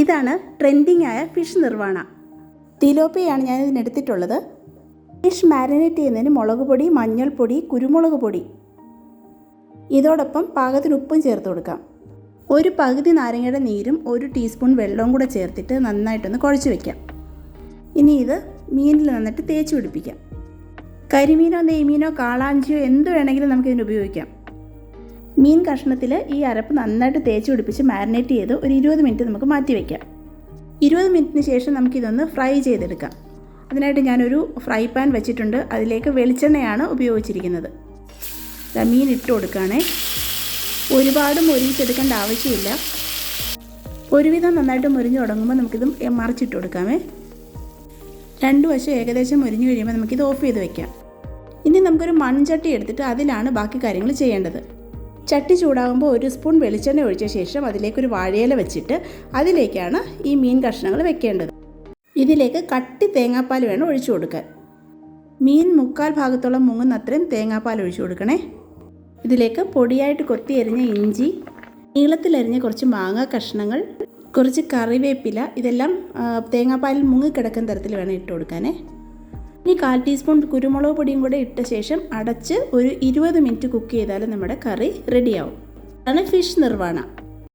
ഇതാണ് ട്രെൻഡിങ് ആയ ഫിഷ് നിർവാണ. തിലോപ്പിയാണ് ഞാൻ ഇതിനെടുത്തിട്ടുള്ളത്. ഫിഷ് മാരിനേറ്റ് ചെയ്യുന്നതിന് മുളക് പൊടി, മഞ്ഞൾപ്പൊടി, കുരുമുളക് പൊടി, ഇതോടൊപ്പം പാകത്തിന് ഉപ്പും ചേർത്ത് കൊടുക്കാം. ഒരു പകുതി നാരങ്ങയുടെ നീരും 1 ടീസ്പൂൺ വെള്ളവും കൂടെ ചേർത്തിട്ട് നന്നായിട്ടൊന്ന് കുഴച്ച് വയ്ക്കാം. ഇനി ഇത് മീനിൽ നന്നായിട്ട് തേച്ച് പിടിപ്പിക്കാം. കരിമീനോ നെയ്മീനോ കാളാഞ്ചിയോ എന്ത് വേണമെങ്കിലും നമുക്കിതിന് ഉപയോഗിക്കാം. മീൻ കഷ്ണത്തിൽ ഈ അരപ്പ് നന്നായിട്ട് തേച്ച് പിടിപ്പിച്ച് മാരിനേറ്റ് ചെയ്ത് ഒരു 20 മിനിറ്റ് നമുക്ക് മാറ്റി വയ്ക്കാം. 20 മിനിറ്റിന് ശേഷം നമുക്കിതൊന്ന് ഫ്രൈ ചെയ്തെടുക്കാം. അതിനായിട്ട് ഞാനൊരു ഫ്രൈ പാൻ വെച്ചിട്ടുണ്ട്. അതിലേക്ക് വെളിച്ചെണ്ണയാണ് ഉപയോഗിച്ചിരിക്കുന്നത്. മീൻ ഇട്ട് കൊടുക്കുകയാണേ. ഒരുപാട് മൊരിച്ചെടുക്കേണ്ട ആവശ്യമില്ല. ഒരുവിധം നന്നായിട്ട് മൊരിഞ്ഞ് തുടങ്ങുമ്പോൾ നമുക്കിത് മറിച്ചിട്ട് കൊടുക്കാമേ. 2 വശം ഏകദേശം മൊരിഞ്ഞ് കഴിയുമ്പോൾ നമുക്കിത് ഓഫ് ചെയ്ത് വയ്ക്കാം. ഇനി നമുക്കൊരു മൺചട്ടി എടുത്തിട്ട് അതിലാണ് ബാക്കി കാര്യങ്ങൾ ചെയ്യേണ്ടത്. ചട്ടി ചൂടാകുമ്പോൾ 1 സ്പൂൺ വെളിച്ചെണ്ണ ഒഴിച്ച ശേഷം അതിലേക്കൊരു വാഴയില വെച്ചിട്ട് അതിലേക്കാണ് ഈ മീൻ കഷ്ണങ്ങൾ വെക്കേണ്ടത്. ഇതിലേക്ക് കട്ടി തേങ്ങാപ്പാൽ വേണം ഒഴിച്ചു കൊടുക്കാൻ. മീൻ 3/4 ഭാഗത്തോളം മുങ്ങുന്ന അത്രയും തേങ്ങാപ്പാൽ ഒഴിച്ചു കൊടുക്കണേ. ഇതിലേക്ക് പൊടിയായിട്ട് കൊത്തി എരിഞ്ഞ ഇഞ്ചി, നീളത്തിലരിഞ്ഞ കുറച്ച് മാങ്ങ കഷ്ണങ്ങൾ, കുറച്ച് കറിവേപ്പില, ഇതെല്ലാം തേങ്ങാപ്പാലിൽ മുങ്ങിക്കിടക്കുന്ന തരത്തിൽ വേണം ഇട്ട് കൊടുക്കാനേ. ഇനി 1/4 ടീസ്പൂൺ കുരുമുളക് പൊടിയും കൂടെ ഇട്ട ശേഷം അടച്ച് ഒരു 20 മിനിറ്റ് കുക്ക് ചെയ്താൽ നമ്മുടെ കറി റെഡിയാവും. അതാണ് ഫിഷ് നിർവാണ.